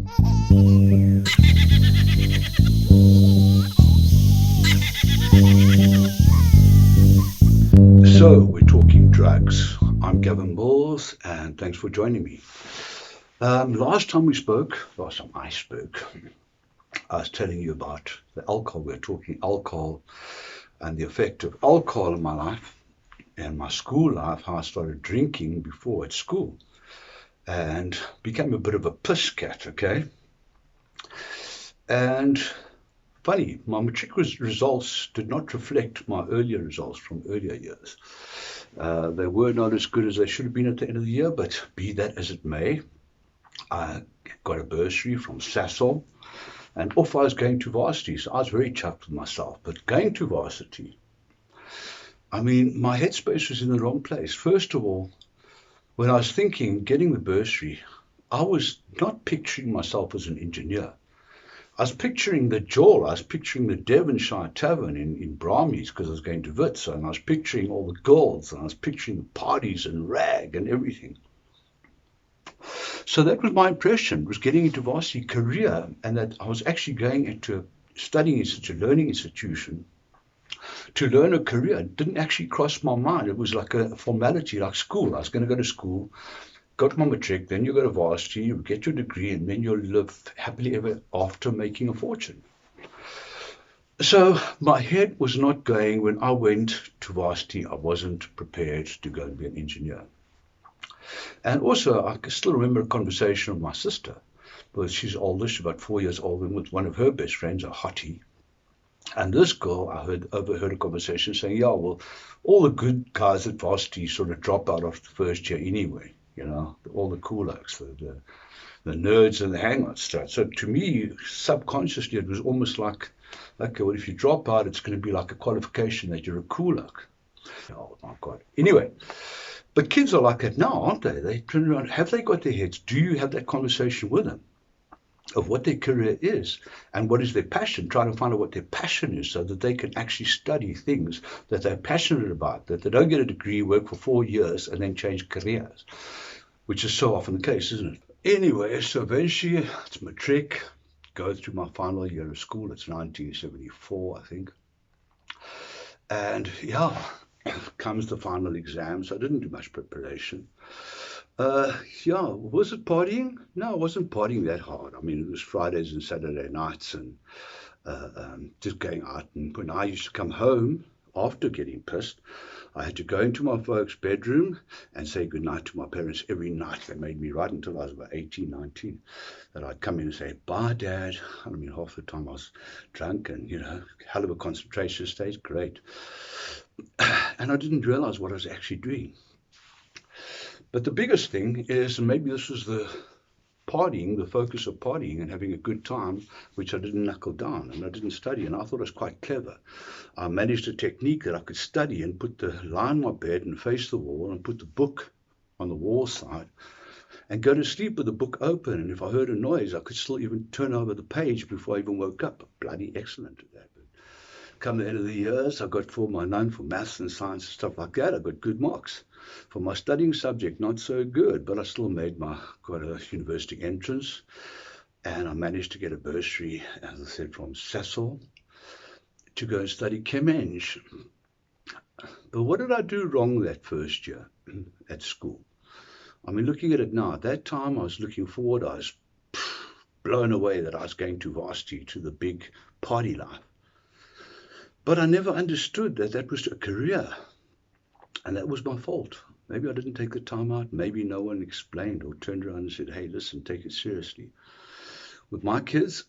So, we're talking drugs. I'm Gavin Bulls, and thanks for joining me. Last time I spoke, I was telling you about the alcohol. We're talking alcohol and the effect of alcohol in my life and my school life, how I started drinking before at school and became a bit of a piss cat, okay? And funny, my matric results did not reflect my earlier results from earlier years. They were not as good as they should have been at the end of the year, but be that as it may, I got a bursary from Sasol, and off I was going to varsity. So I was very chuffed with myself. But going to varsity, I mean, my headspace was in the wrong place. First of all, when I was thinking getting the bursary, I was not picturing myself as an engineer. I was picturing the Jawl. I was picturing the Devonshire Tavern in Brahmies because I was going to Wits, and I was picturing all the girls, and I was picturing the parties and rag and everything. So that was my impression, was getting into varsity career, and that I was actually going into studying in such a learning institution to learn a career. It didn't actually cross my mind. It was like a formality, like school. I was going to go to school, go to my matric, then you go to varsity, you get your degree, and then you'll live happily ever after making a fortune. So my head was not going when I went to varsity. I wasn't prepared to go and be an engineer. And also, I can still remember a conversation with my sister, because she's older, she's about 4 years older, with one of her best friends, a hottie. And this girl, overheard a conversation saying, yeah, well, all the good guys at varsity sort of drop out after the first year anyway, all the cool oaks, the nerds and the hangouts start. So to me, subconsciously, it was almost like, okay, well, if you drop out, it's going to be like a qualification that you're a cool oak. Oh my God. Anyway, but kids are like that now, aren't they? They turn around. Have they got their heads? Do you have that conversation with them of what their career is and what is their passion? Trying to find out what their passion is so that they can actually study things that they're passionate about, that they don't get a degree, work for 4 years, and then change careers, which is so often the case, isn't it? Anyway, so eventually it's matric, go through my final year of school. It's 1974, I think. And yeah, comes the final exam, so I didn't do much preparation. Yeah, was it partying? No, it wasn't partying that hard. I mean, it was Fridays and Saturday nights and just going out. And when I used to come home after getting pissed, I had to go into my folks' bedroom and say goodnight to my parents every night. They made me right until I was about 18, 19, that I'd come in and say, bye, Dad. I mean, half the time I was drunk and, hell of a concentration state, great. And I didn't realize what I was actually doing. But the biggest thing is, and maybe this was the partying, the focus of partying and having a good time, which I didn't knuckle down and I didn't study. And I thought it was quite clever. I managed a technique that I could study and lie on my bed and face the wall and put the book on the wall side and go to sleep with the book open. And if I heard a noise, I could still even turn over the page before I even woke up. Bloody excellent at that. But come the end of the years, I got for my none for maths and science and stuff like that. I got good marks. For my studying subject, not so good, but I still got a university entrance, and I managed to get a bursary, as I said, from Sasol to go and study Chem Eng. But what did I do wrong that first year at school? I mean, looking at it now, at that time I was looking forward, I was blown away that I was going to varsity, to the big party life. But I never understood that that was a career, and that was my fault. Maybe I didn't take the time out. Maybe no one explained or turned around and said, hey, listen, take it seriously. With my kids,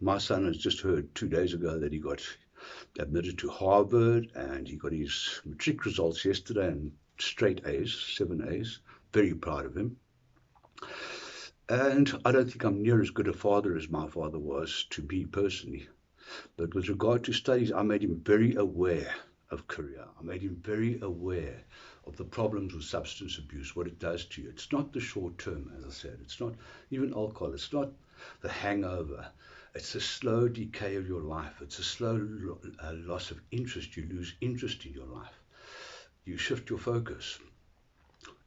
my son has just heard 2 days ago that he got admitted to Harvard, and he got his matric results yesterday and straight A's, 7 A's. Very proud of him. And I don't think I'm near as good a father as my father was to me personally. But with regard to studies, I made him very aware of career. I made him very aware of the problems with substance abuse, what it does to you. It's not the short term, as I said. It's not even alcohol. It's not the hangover. It's a slow decay of your life. It's a slow loss of interest. You lose interest in your life. You shift your focus.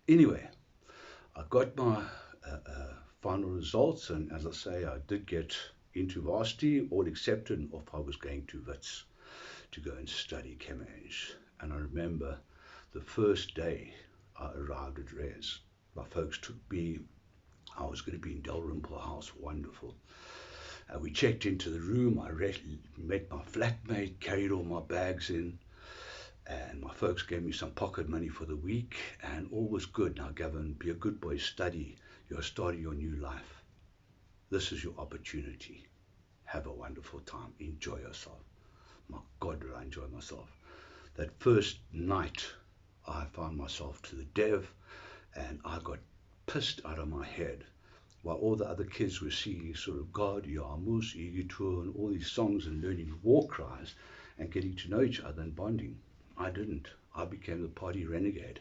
Anyway, I got my final results, and as I say, I did get into varsity, all accepted, and off I was going to Wits to go and study chem eng. And I remember the first day I arrived at Res, my folks took me. I was going to be in Dalrymple House, wonderful. We checked into the room. I met my flatmate, carried all my bags in, and my folks gave me some pocket money for the week, and all was good. Now, Gavin, be a good boy, study. You're starting your new life. This is your opportunity. Have a wonderful time. Enjoy yourself. My God, did I enjoy myself. That first night, I found myself to the dev, and I got pissed out of my head while all the other kids were singing sort of God, Yamus, Igitur, and all these songs and learning war cries and getting to know each other and bonding. I didn't. I became the party renegade,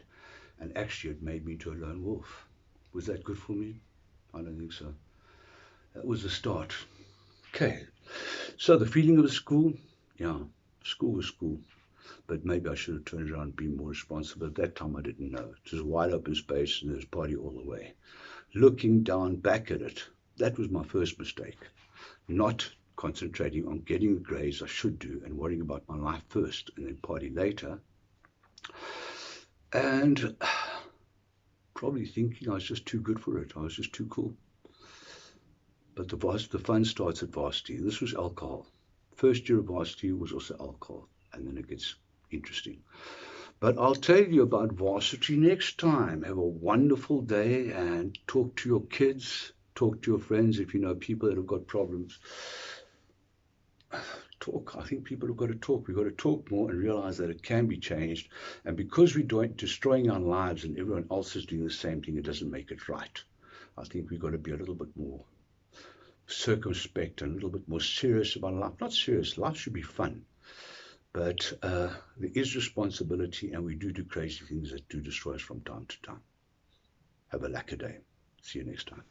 and actually it made me into a lone wolf. Was that good for me? I don't think so. That was the start. Okay, so the feeling of the school, yeah, school was school. But maybe I should have turned around and been more responsible. At that time, I didn't know. It was wide open space and there was party all the way. Looking down back at it, that was my first mistake. Not concentrating on getting the grades I should do and worrying about my life first and then party later. And probably thinking I was just too good for it. I was just too cool. But the fun starts at varsity. This was alcohol. First year of varsity was also alcohol. And then it gets interesting. But I'll tell you about varsity next time. Have a wonderful day and talk to your kids, talk to your friends if you know people that have got problems. Talk. I think people have got to talk. We've got to talk more and realize that it can be changed. And because we're destroying our lives and everyone else is doing the same thing, it doesn't make it right. I think we've got to be a little bit more circumspect and a little bit more serious about life. Not serious. Life should be fun. But there is responsibility, and we do crazy things that do destroy us from time to time. Have a lacquer day. See you next time.